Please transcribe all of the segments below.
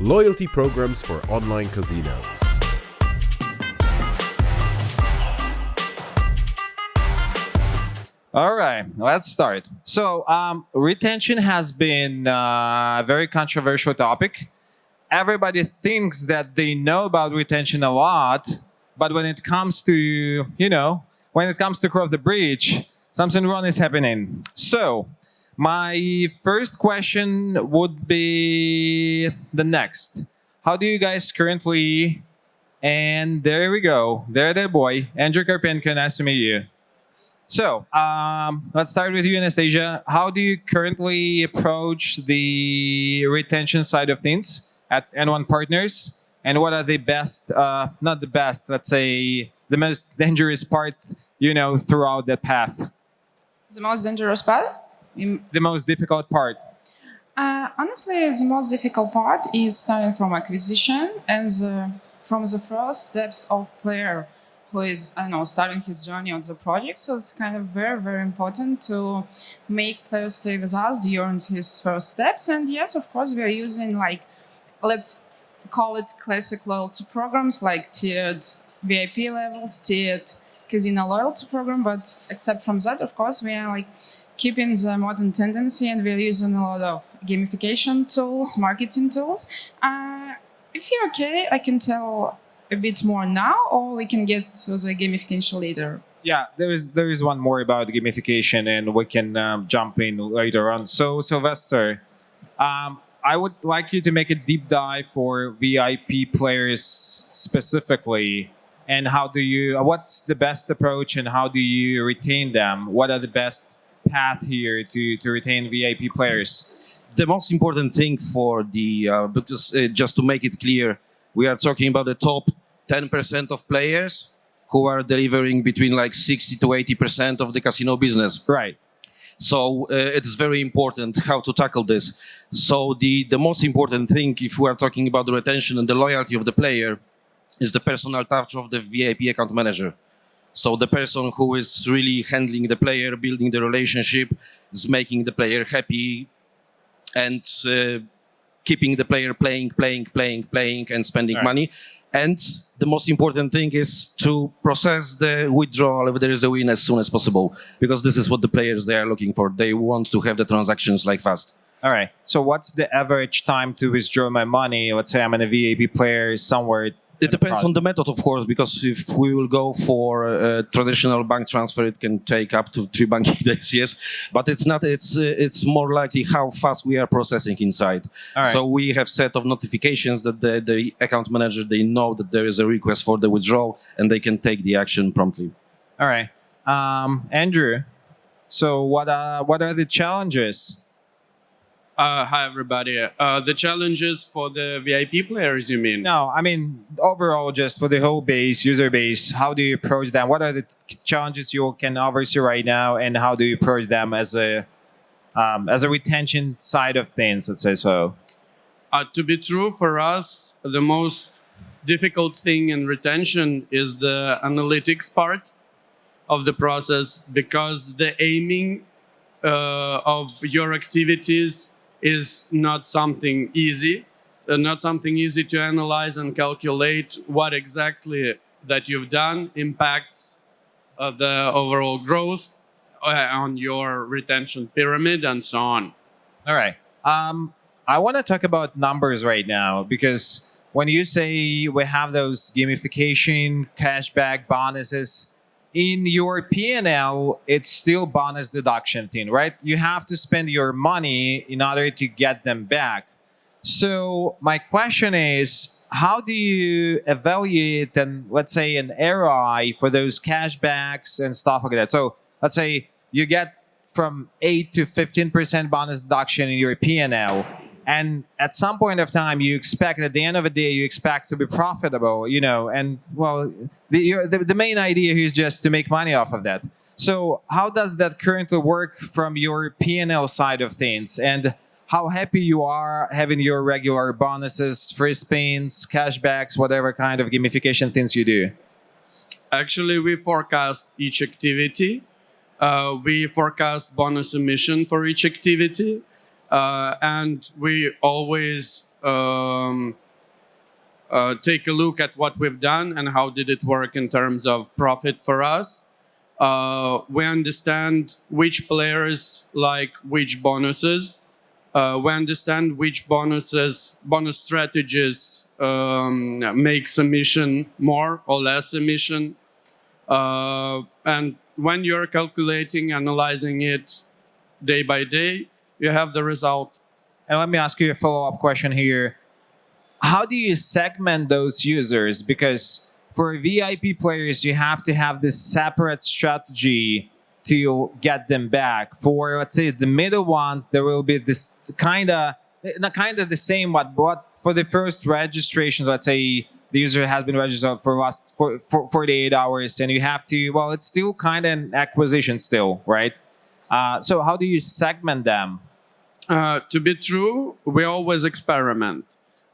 loyalty programs for online casinos. All right, let's start. So, retention has been a very controversial topic. Everybody thinks that they know about retention a lot, but when it comes to, when it comes to cross the bridge, something wrong is happening. So, my first question would be the next. How do you guys currently, and there we go, there boy, Andrew Karpenko, nice to meet you. So, let's start with you, Anastasia. How do you currently approach the retention side of things at N1 Partners? And what are the best, not the best, let's say, the most dangerous part, throughout that path? The most dangerous part? The most difficult part? Honestly, the most difficult part is starting from acquisition and from the first steps of player who is, starting his journey on the project. So it's kind of very, very important to make players stay with us during his first steps. And yes, of course, we are using let's call it classic loyalty programs like tiered VIP levels, tiered casino loyalty program. But except from that, of course, we are keeping the modern tendency and we're using a lot of gamification tools, marketing tools. If you're okay, I can tell a bit more now, or we can get to the gamification later. Yeah, there is one more about gamification, and we can jump in later on. So, Sylwester, I would like you to make a deep dive for VIP players specifically, and what's the best approach, and how do you retain them? What are the best path here to retain VIP players? The most important thing for because just to make it clear, we are talking about the top 10% of players who are delivering between 60 to 80% of the casino business. Right. So it's very important how to tackle this. So the most important thing, if we are talking about the retention and the loyalty of the player, is the personal touch of the VIP account manager. So the person who is really handling the player, building the relationship, is making the player happy, and keeping the player playing and spending money. And the most important thing is to process the withdrawal if there is a win as soon as possible, because this is what the players they are looking for. They want to have the transactions fast. All right. So what's the average time to withdraw my money? Let's say I'm a VIP player somewhere. It depends on the method, of course, because if we will go for a traditional bank transfer, it can take up to 3 banking days, yes. But it's not. It's more likely how fast we are processing inside. All right. So we have set of notifications that the account manager, they know that there is a request for the withdrawal, and they can take the action promptly. All right. Andrew, so what are the challenges? Hi, everybody. The challenges for the VIP players, you mean? No, I mean, overall, just for the whole user base, how do you approach them? What are the challenges you can oversee right now, and how do you approach them as a retention side of things, let's say so? To be true, for us, the most difficult thing in retention is the analytics part of the process, because the aiming of your activities is not something easy, to analyze and calculate what exactly that you've done impacts the overall growth on your retention pyramid and so on. All right. I want to talk about numbers right now, because when you say we have those gamification, cashback, bonuses, in your P&L, it's still bonus deduction thing, right? You have to spend your money in order to get them back. So my question is, how do you evaluate let's say an ROI for those cashbacks and stuff like that? So let's say you get from 8 to 15% bonus deduction in your P&L. And at some point of time, you expect, at the end of the day, you expect to be profitable, and well, the main idea here is just to make money off of that. So how does that currently work from your P&L side of things? And how happy you are having your regular bonuses, free spins, cashbacks, whatever kind of gamification things you do? Actually, we forecast each activity. We forecast bonus emission for each activity. And we always take a look at what we've done and how did it work in terms of profit for us. We understand which players like which bonuses. We understand which bonus strategies make submission more or less submission. And when you're calculating, analyzing it day by day, you have the result. And let me ask you a follow-up question here. How do you segment those users? Because for VIP players, you have to have this separate strategy to get them back. For, let's say, the middle ones, there will be this not kind of the same, but for the first registrations, let's say the user has been registered for last 48 hours, and you have to, well, it's still kind of an acquisition still, right? So how do you segment them? To be true, we always experiment.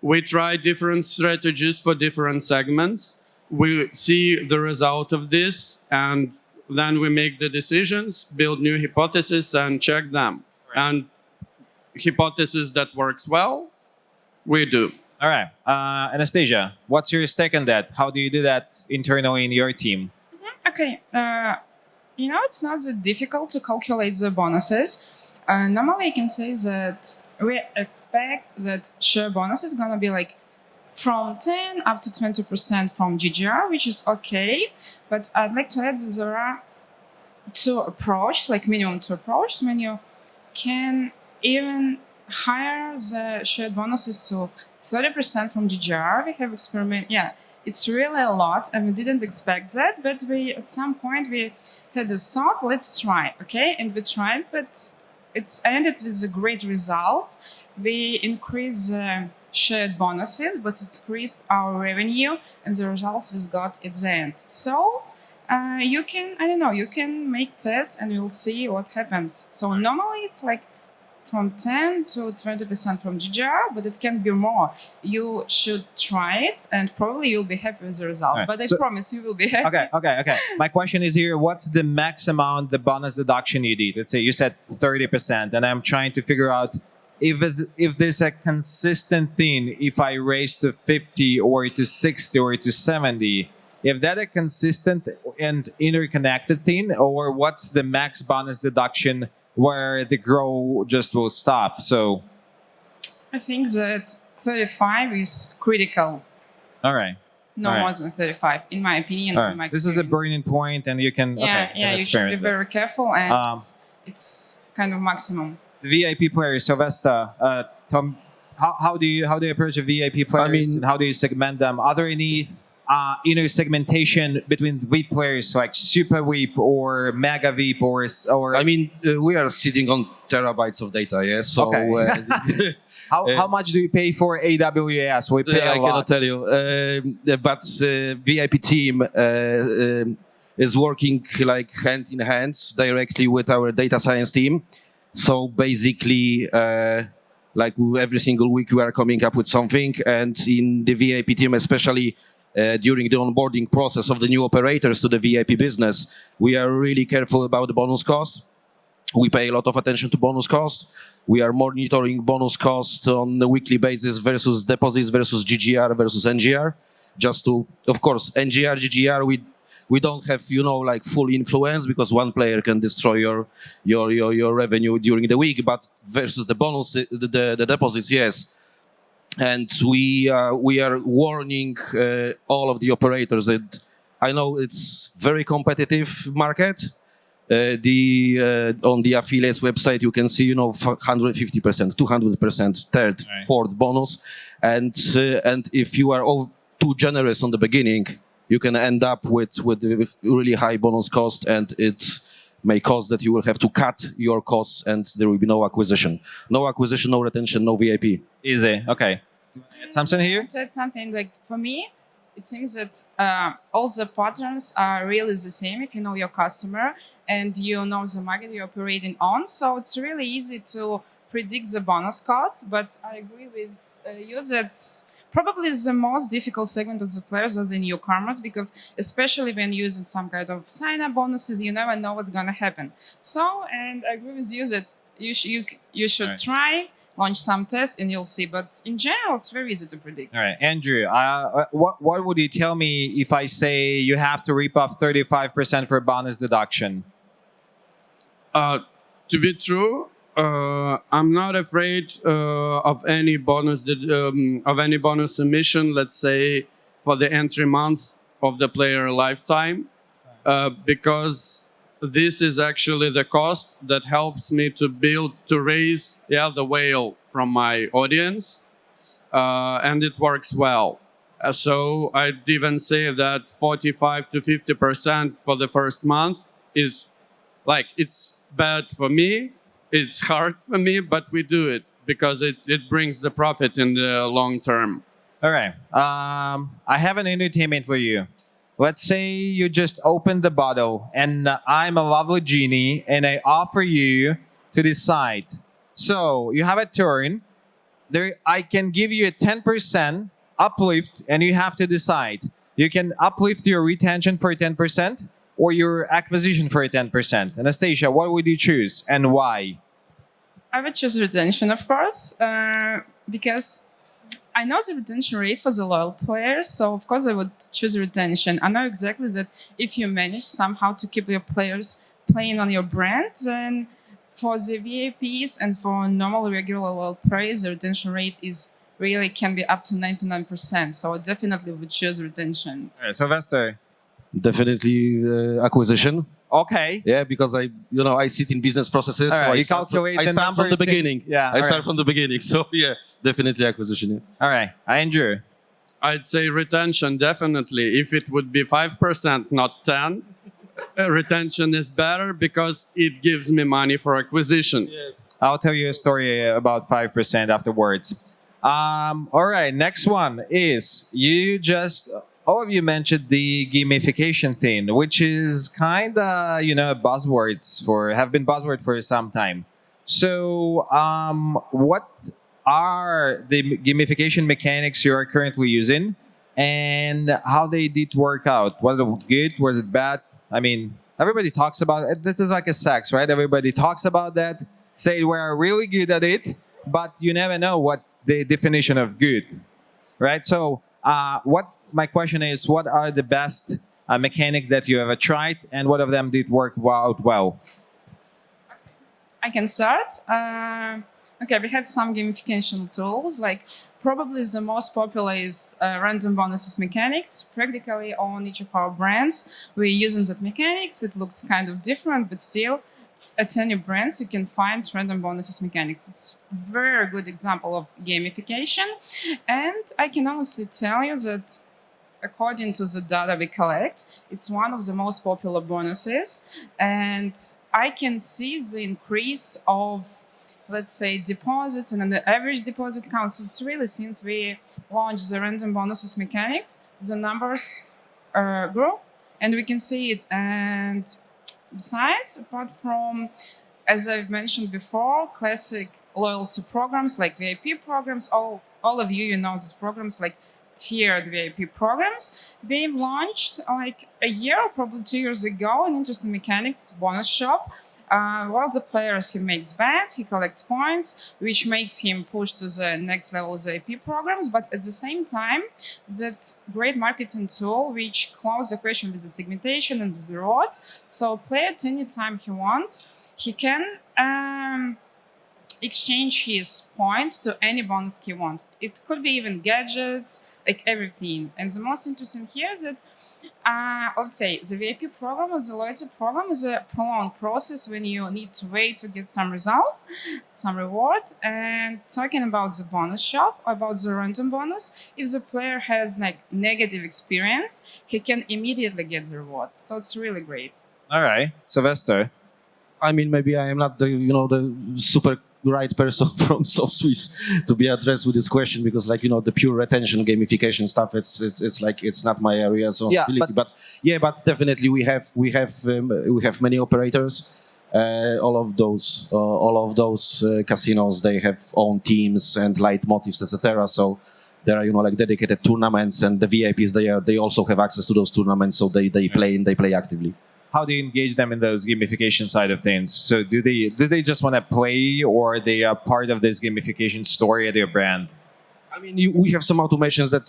We try different strategies for different segments. We see the result of this, and then we make the decisions, build new hypotheses, and check them. Right. And hypothesis that works well, we do. All right. Anastasiya, what's your stake on that? How do you do that internally in your team? Okay. It's not that difficult to calculate the bonuses. Normally, I can say that we expect that share bonus is going to be like from 10 up to 20% from GGR, which is okay. But I'd like to add that there are two approaches, like minimum two approaches, when you can even higher the shared bonuses to 30% from GGR. We have experiment. Yeah, it's really a lot, and we didn't expect that. But at some point we had a thought, let's try, okay? And we tried, but it's ended with a great result. We increased the shared bonuses, but it increased our revenue and the results we got at the end. So you can make tests and you'll see what happens. So normally it's like from 10 to 20% from GGR, but it can be more. You should try it, and probably you'll be happy with the result. Right. But I promise you will be happy. Okay. My question is here, what's the max amount, the bonus deduction you did? Let's say you said 30%, and I'm trying to figure out if there's a consistent thing, if I raise to 50 or to 60 or to 70, if that a consistent and interconnected thing, or what's the max bonus deduction where the grow just will stop? So I think that 35 is critical. all right. No more than 35, in my opinion. All right. In my This is a burning point, and you can you should be very careful, and it's kind of maximum. The VIP players, Sylwester, Tom, how do you approach the VIP players, and how do you segment them? Are there any segmentation between VIP players like Super VIP or Mega VIP or we are sitting on terabytes of data, yeah. So how much do you pay for AWS? We pay a lot. I cannot tell you, but VIP team is working like hand in hand directly with our data science team. So basically, like every single week we are coming up with something, and in the VIP team, especially during the onboarding process of the new operators to the VIP business, we are really careful about the bonus cost. We pay a lot of attention to bonus cost. We are monitoring bonus cost on a weekly basis versus deposits versus GGR versus NGR. Just to, of course, NGR, GGR, we don't have, like full influence because one player can destroy your revenue during the week, but versus the bonus, the deposits, yes. And we are warning all of the operators that I know it's very competitive market. On the affiliates website, you can see 150%, 200%, third, right, fourth bonus, and if you are too generous on the beginning, you can end up with really high bonus cost, and it may cause that you will have to cut your costs, and there will be no acquisition, no retention, no VIP. Easy. Okay. Something here? To add something, like for me, it seems that all the patterns are really the same if you know your customer and you know the market you're operating on. So it's really easy to predict the bonus cost. But I agree with you that probably the most difficult segment of the players are the newcomers, because especially when using some kind of sign-up bonuses, you never know what's going to happen. So, and I agree with you that You should Alright. try, launch some tests, and you'll see. But in general, it's very easy to predict. All right, Andrew, what would you tell me if I say you have to reap off 35% for bonus deduction? To be true, I'm not afraid of any bonus emission. Let's say for the entry month of the player lifetime, because this is actually the cost that helps me to raise the whale from my audience, and it works well. So I'd even say that 45 to 50% for the first month is it's bad for me, it's hard for me, but we do it because it brings the profit in the long term. All right, I have an entertainment for you. Let's say you just opened the bottle and I'm a lovely genie and I offer you to decide. So you have a turn. I can give you a 10% uplift and you have to decide. You can uplift your retention for 10% or your acquisition for 10%. Anastasia, what would you choose and why? I would choose retention, of course, because I know the retention rate for the loyal players, so of course I would choose retention. I know exactly that if you manage somehow to keep your players playing on your brand, then for the VIPs and for normal regular loyal players, the retention rate is really can be up to 99%. So I definitely would choose retention. All right, Sylwester. Definitely acquisition. Okay. Yeah, because I sit in business processes. All right, so you start calculate from, I the start from numbers the in- beginning. Yeah, I all start right. from the beginning. So yeah, definitely acquisition. Yeah. All right, Andrew. I'd say retention definitely. If it would be 5%, not 10, retention is better because it gives me money for acquisition. Yes. I'll tell you a story about 5% afterwards. All right, next one is all of you mentioned the gamification thing, which is kind of, have been buzzword for some time. So, what are the gamification mechanics you are currently using and how they did work out? Was it good? Was it bad? I mean, everybody talks about it. This is like a sex, right? Everybody talks about that, say we're really good at it, but you never know what the definition of good, right? So, my question is, what are the best mechanics that you ever tried, and what of them did work out well? I can start. Okay, we have some gamification tools. Like probably the most popular is random bonuses mechanics. Practically on each of our brands, we're using that mechanics. It looks kind of different, but still, at any brands you can find random bonuses mechanics. It's a very good example of gamification, and I can honestly tell you that according to the data we collect, it's one of the most popular bonuses, and I can see the increase of, let's say, deposits and then the average deposit counts. It's really, since we launched the random bonuses mechanics, the numbers grow and we can see it. And besides, apart from, as I've mentioned before, classic loyalty programs like VIP programs, all of you know these programs like tiered VIP programs. They've launched like a year or probably 2 years ago an interesting mechanics bonus shop. While the players, he makes bets, he collects points, which makes him push to the next level VIP programs. But at the same time, that great marketing tool which closes the equation with the segmentation and with the rewards. So player at any time he wants, he can exchange his points to any bonus he wants. It could be even gadgets, like everything. And the most interesting here is that, let's say, the VIP program or the loyalty program is a prolonged process when you need to wait to get some result, some reward. And talking about the bonus shop, about the random bonus, if the player has like negative experience, he can immediately get the reward. So it's really great. All right, Sylwester. I mean, maybe I am not the super right person from SoftSWISS to be addressed with this question, because the pure retention gamification stuff, it's not my area of responsibility. But definitely we have many operators. All of those casinos, they have own teams and light motives, etc. So there are dedicated tournaments, and the VIPs they also have access to those tournaments, so they play actively. how do you engage them in those gamification side of things? So do they just want to play, or they are part of this gamification story at your brand? I mean, we have some automations that,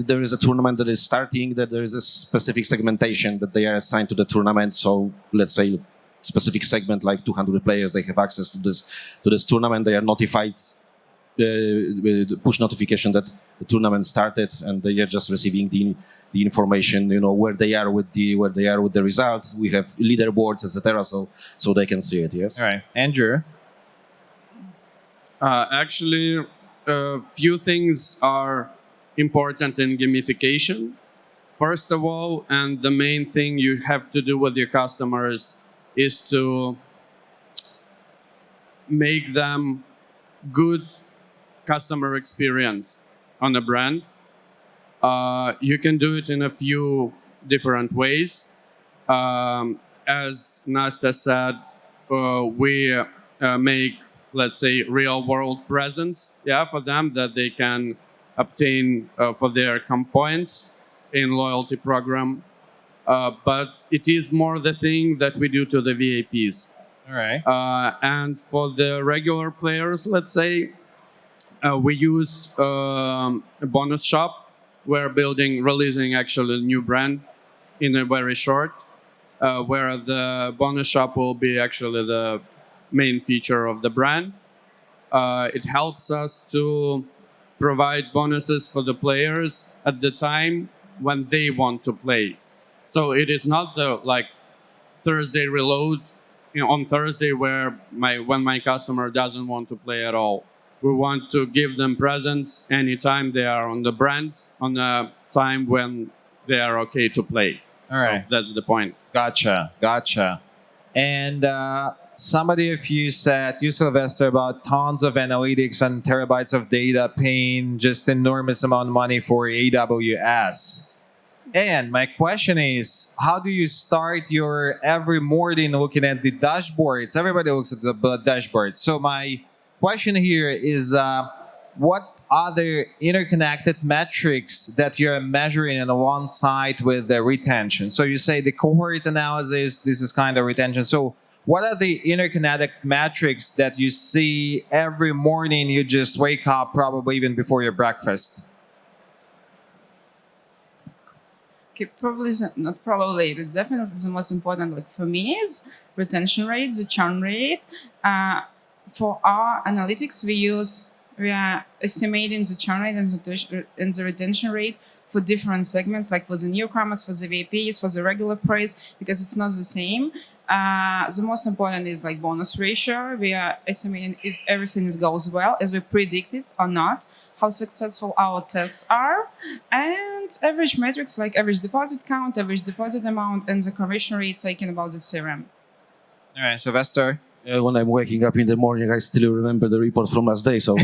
there is a tournament that is starting, that there is a specific segmentation that they are assigned to the tournament. So let's say specific segment, like 200 players, they have access to this tournament. They are notified, push notification that the tournament started, and they are just receiving the information, where they are with the results. We have leaderboards, etc., so they can see it. Yes. All right, Andrew. Actually, a few things are important in gamification. First of all, and the main thing you have to do with your customers is to make them good customer experience on a brand. You can do it in a few different ways. As Nasta said, we make, let's say, real world presence, for them that they can obtain for their points in loyalty program. But it is more the thing that we do to the VIPs. All right. And for the regular players, let's say, we use a bonus shop. We're releasing actually a new brand in a very short, where the bonus shop will be actually the main feature of the brand. It helps us to provide bonuses for the players at the time when they want to play. So it is not the Thursday reload on Thursday when my customer doesn't want to play at all. We want to give them presents anytime they are on the brand, on a time when they are okay to play. All right. So that's the point. Gotcha. And somebody of you said, you, Sylwester, about tons of analytics and terabytes of data, paying just enormous amount of money for AWS. And my question is, how do you start your every morning looking at the dashboards? Everybody looks at the dashboard. So my question here is, what other interconnected metrics that you're measuring alongside with the retention? So you say the cohort analysis, this is kind of retention. So what are the interconnected metrics that you see every morning you just wake up, probably even before your breakfast? Okay, not probably. It's definitely the most important. For me, is retention rate, the churn rate. For our analytics, we are estimating the churn rate and the retention rate for different segments, like for the newcomers, for the VIPs, for the regular price, because it's not the same. The most important is bonus ratio. We are estimating if everything goes well as we predicted or not, how successful our tests are, and average metrics like average deposit count, average deposit amount, and the conversion rate taken about the CRM. All right, Sylwester. When I'm waking up in the morning, I still remember the report from last day. So,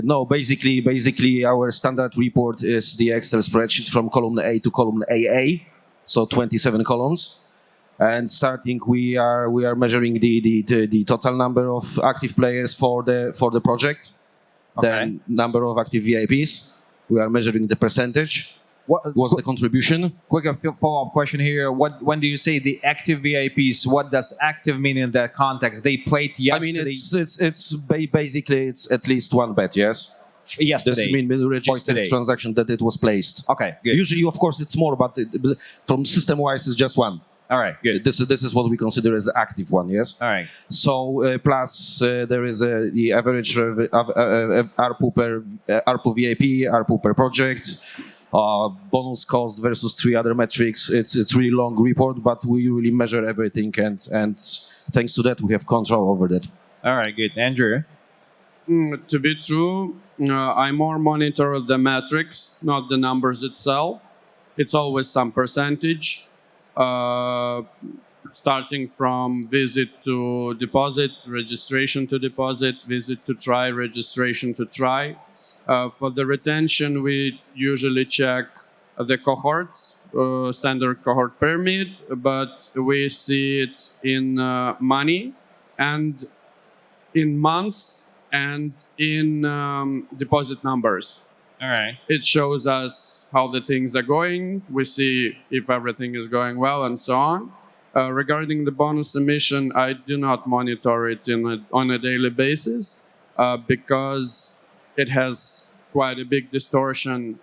no, basically, our standard report is the Excel spreadsheet from column A to column AA, so 27 columns. And starting, we are measuring the total number of active players for the project, then number of active VIPs. We are measuring the percentage. What was the contribution? Quick follow-up question here. When do you say the active VIPs? What does active mean in that context? They played yesterday. I mean, it's basically it's at least one bet, yes. Yesterday. This means registered transaction that it was placed. Okay, good. Usually, of course, it's more, but from system-wise, it's just one. All right, good. This is what we consider as the active one, yes. All right. So plus there is the average ARPU per ARPU VIP, ARPU per project. Bonus cost versus 3 other metrics. It's really long report, but we really measure everything, and thanks to that we have control over that. All right, good. Andrew? To be true, I more monitor the metrics, not the numbers itself. It's always some percentage, starting from visit to deposit, registration to deposit, visit to try, registration to try. For the retention, we usually check the cohorts, standard cohort pyramid, but we see it in money and in months and in deposit numbers. All right. It shows us how the things are going. We see if everything is going well and so on. Regarding the bonus emission, I do not monitor it on a daily basis because it has quite a big distortion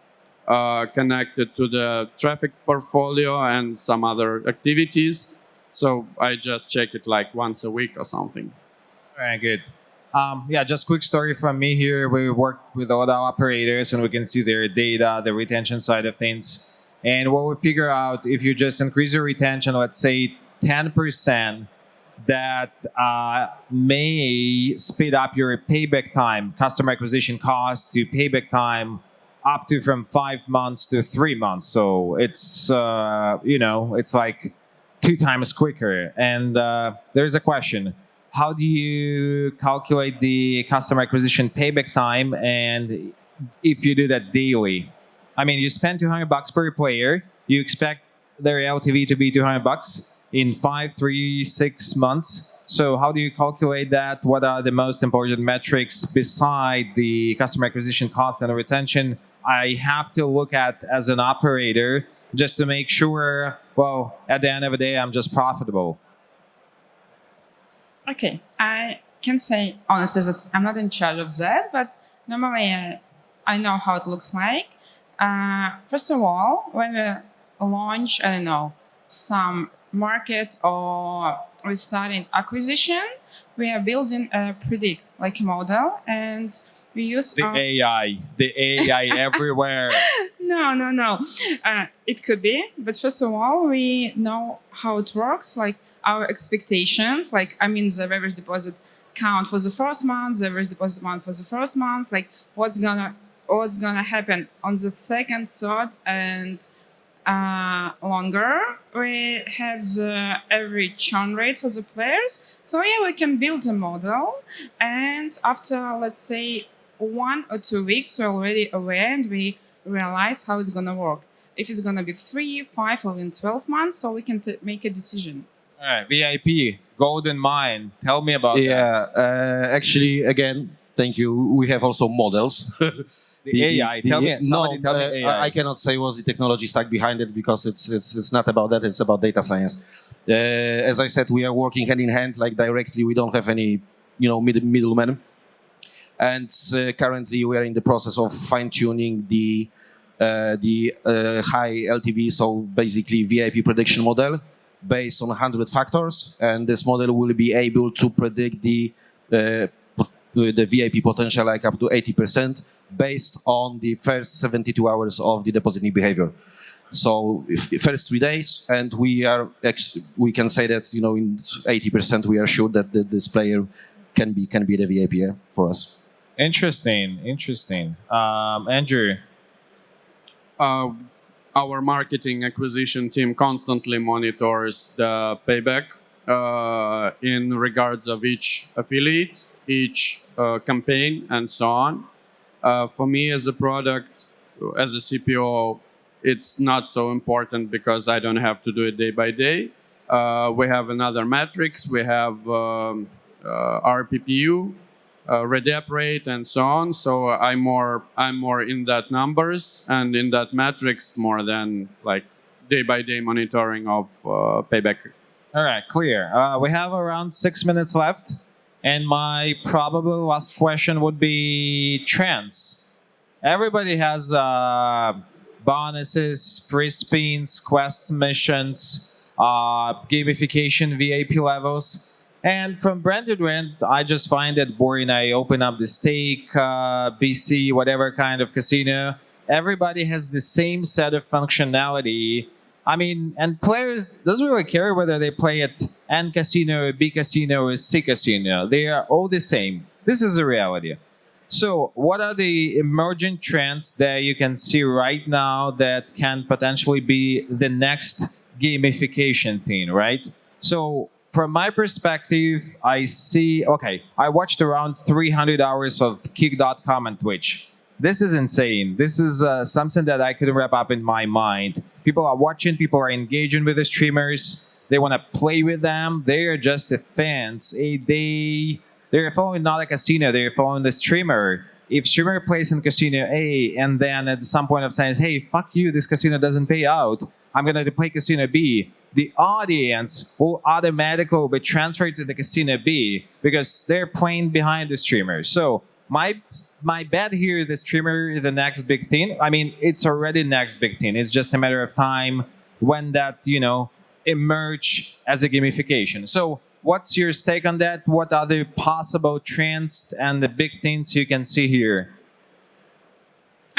connected to the traffic portfolio and some other activities. So I just check it like once a week or something. All right, good. Yeah, just quick story from me here. We work with all the operators and we can see their data, the retention side of things. And what we figure out, if you just increase your retention, let's say 10%, that may speed up your payback time, customer acquisition cost to payback time up to from 5 months to 3 months. So it's, it's like 2 times quicker. And there's a question. How do you calculate the customer acquisition payback time? And if you do that daily, I mean, you spend $200 per player. You expect their LTV to be $200 in 5, 3, 6 months. So how do you calculate that? What are the most important metrics beside the customer acquisition cost and retention I have to look at as an operator just to make sure, well, at the end of the day, I'm just profitable? Okay, I can say honestly that I'm not in charge of that, but normally I know how it looks like. First of all, when we launch, I don't know, some market or we're starting acquisition, we are building a predict like a model, and we use The AI everywhere. No. It could be, but first of all, we know how it works, like our expectations, like I mean the average deposit count for the first month, the average deposit amount for the first month, like what's gonna happen on the second, third, and longer. We have the average churn rate for the players. So yeah, we can build a model, and after let's say 1 or 2 weeks, we're already aware and we realize how it's gonna work. If it's gonna be 3, 5, or even 12 months, so we can make a decision. All right, VIP, Golden Mine. Tell me about that. Yeah, actually, again, thank you. We have also models. The AI. Tell me AI. I cannot say what's the technology stack behind it because it's not about that. It's about data science. As I said, we are working hand in hand, like directly. We don't have any, middlemen. And currently, we are in the process of fine tuning the high LTV, so basically VIP prediction model based on 100 factors, and this model will be able to predict the VIP potential like up to 80% based on the first 72 hours of the depositing behavior. So first 3 days, and we can say that in 80% we are sure that this player can be the VIP for us. Interesting. Andrew. Our marketing acquisition team constantly monitors the payback in regards of each affiliate, each campaign, and so on. For me as a product, as a CPO, it's not so important because I don't have to do it day by day. We have another metrics. We have RPPU, redep rate, and so on. So I'm more in that numbers and in that metrics more than like day by day monitoring of payback. All right, clear. We have around 6 minutes left, and my probable last question would be trends. Everybody has bonuses, free spins, quest missions, gamification, VIP levels. And from brand to brand, I just find it boring. I open up the stake, BC, whatever kind of casino. Everybody has the same set of functionality. I mean, and players doesn't really care whether they play at N casino, B casino, or C casino. They are all the same. This is the reality. So what are the emerging trends that you can see right now that can potentially be the next gamification thing, right? So from my perspective, I watched around 300 hours of Kick.com and Twitch. This is insane. This is something that I couldn't wrap up in my mind. People are watching, people are engaging with the streamers. They want to play with them. They are just the fans. They're following not a casino, they're following the streamer. if streamer plays in casino A and then at some point of time says, hey, fuck you, this casino doesn't pay out, I'm going to play casino B, the audience will automatically be transferred to the casino B because they're playing behind the streamer. So my bet here, the streamer is the next big thing. I mean, it's already next big thing. It's just a matter of time when that, emerge as a gamification. So what's your take on that? What are the possible trends and the big things you can see here?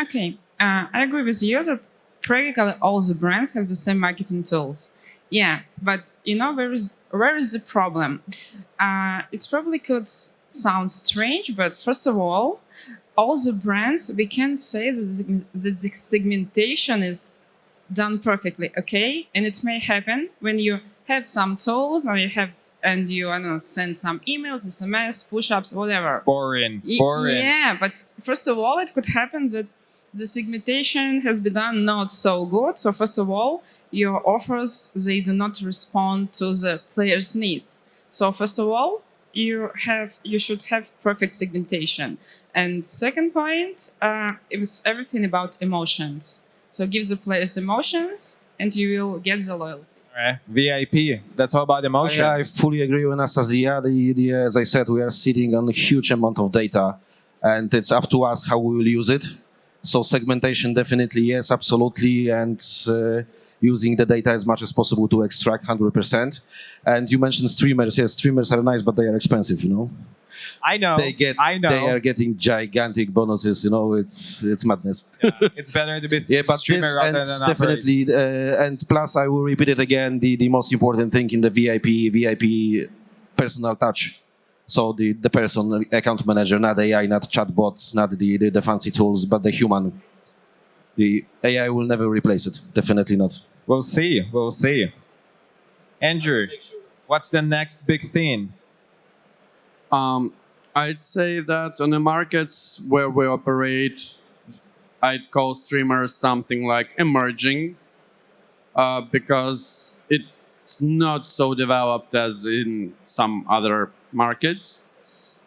Okay, I agree with you that practically all the brands have the same marketing tools. Yeah, but where is the problem? It probably could sound strange, but first of all the brands, we can say that the segmentation is done perfectly, okay? And it may happen when you have some tools or you send some emails, SMS, push-ups, whatever. Boring. Yeah, but first of all, it could happen that the segmentation has been done not so good. So first of all, your offers, they do not respond to the player's needs. So first of all, you should have perfect segmentation. And second point, it's everything about emotions. So give the players emotions and you will get the loyalty. All right. VIP, that's all about emotions. Yeah, I fully agree with Anastasiya. As I said, we are sitting on a huge amount of data and it's up to us how we will use it. So segmentation, definitely, yes, absolutely. And using the data as much as possible to extract 100%. And you mentioned streamers. Yes, streamers are nice, but they are expensive, I know. They are getting gigantic bonuses, it's madness. Yeah, it's better to be but streamer rather than definitely, and plus I will repeat it again, the most important thing in the VIP personal touch. So the person, account manager, not AI, not chatbots, not the fancy tools, but the human. The AI will never replace it. Definitely not. We'll see. Andrew, what's the next big thing? I'd say that on the markets where we operate, I'd call streamers something like emerging, because it's not so developed as in some other markets.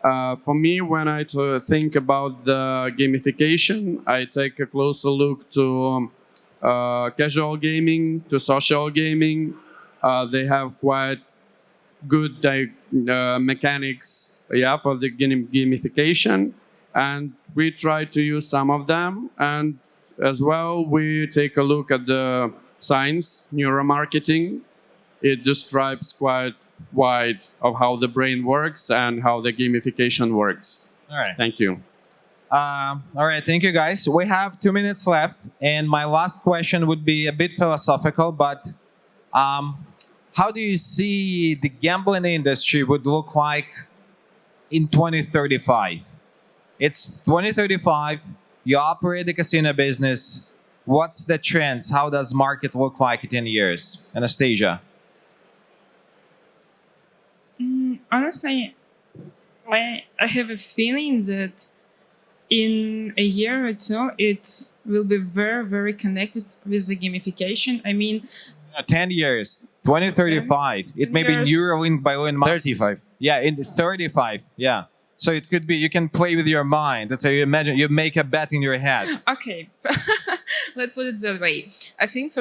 For me, when I think about the gamification, I take a closer look to casual gaming, to social gaming. They have quite good mechanics, for the gamification, and we try to use some of them. And as well, we take a look at the science, neuromarketing. It describes quite wide of how the brain works and how the gamification works. All right. Thank you. All right, thank you guys. We have 2 minutes left, and my last question would be a bit philosophical, but how do you see the gambling industry would look like in 2035? It's 2035, you operate the casino business. What's the trends? How does market look like in 10 years? Anastasia? Honestly, I have a feeling that in a year or two, it will be very, very connected with the gamification. I mean, 10 years, 2035. It may be Neuralink by Elon Musk. 35. Yeah, in 35. Yeah. So it could be, you can play with your mind. That's how you imagine, you make a bet in your head. Okay, let's put it that way. I think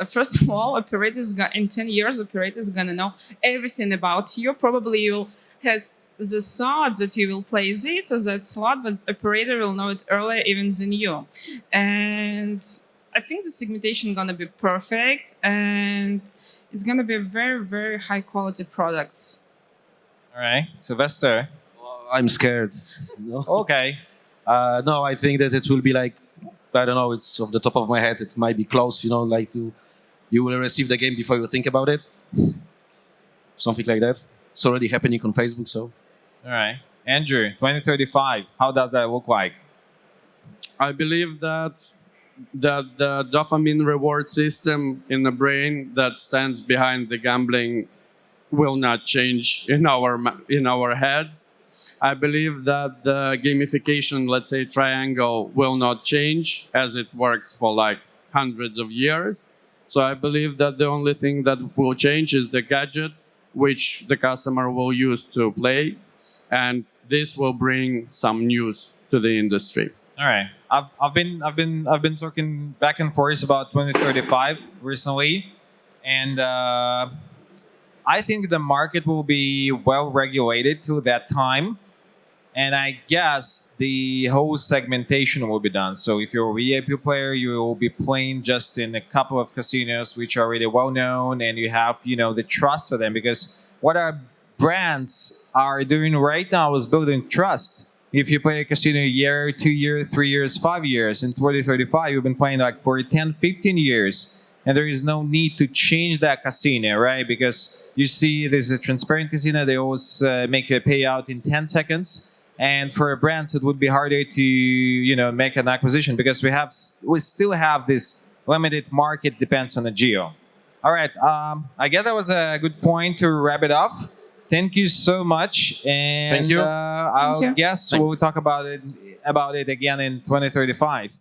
first of all, in 10 years, operators are gonna know everything about you. Probably you'll have the thought that you will play this or that slot, but operator will know it earlier even than you. And I think the segmentation is gonna be perfect, and it's gonna be very, very high quality products. All right, Sylwester. I'm scared. No? Okay. No, I think that it will be like, I don't know, it's off the top of my head, it might be close, you will receive the game before you think about it. Something like that. It's already happening on Facebook, so. All right. Andrew, 2035, how does that look like? I believe that the dopamine reward system in the brain that stands behind the gambling will not change in our heads. I believe that the gamification, let's say, triangle will not change as it works for like hundreds of years. So I believe that the only thing that will change is the gadget which the customer will use to play. And this will bring some news to the industry. All right. I've been talking back and forth about 2035 recently, and I think the market will be well regulated to that time, and I guess the whole segmentation will be done. So if you're a VIP player, you will be playing just in a couple of casinos which are really well known, and you have the trust for them, because what our brands are doing right now is building trust. If you play a casino a year, 2 years, 3 years, 5 years, in 2035, you've been playing like for 10, 15 years, and there is no need to change that casino, right? Because you see there's a transparent casino, they always make a payout in 10 seconds. And for brands, it would be harder to make an acquisition, because we still have this limited market depends on the geo. All right, I guess that was a good point to wrap it off. Thank you so much, and Thank you. I'll Thank you. guess Thanks. we'll talk about it again in 2035.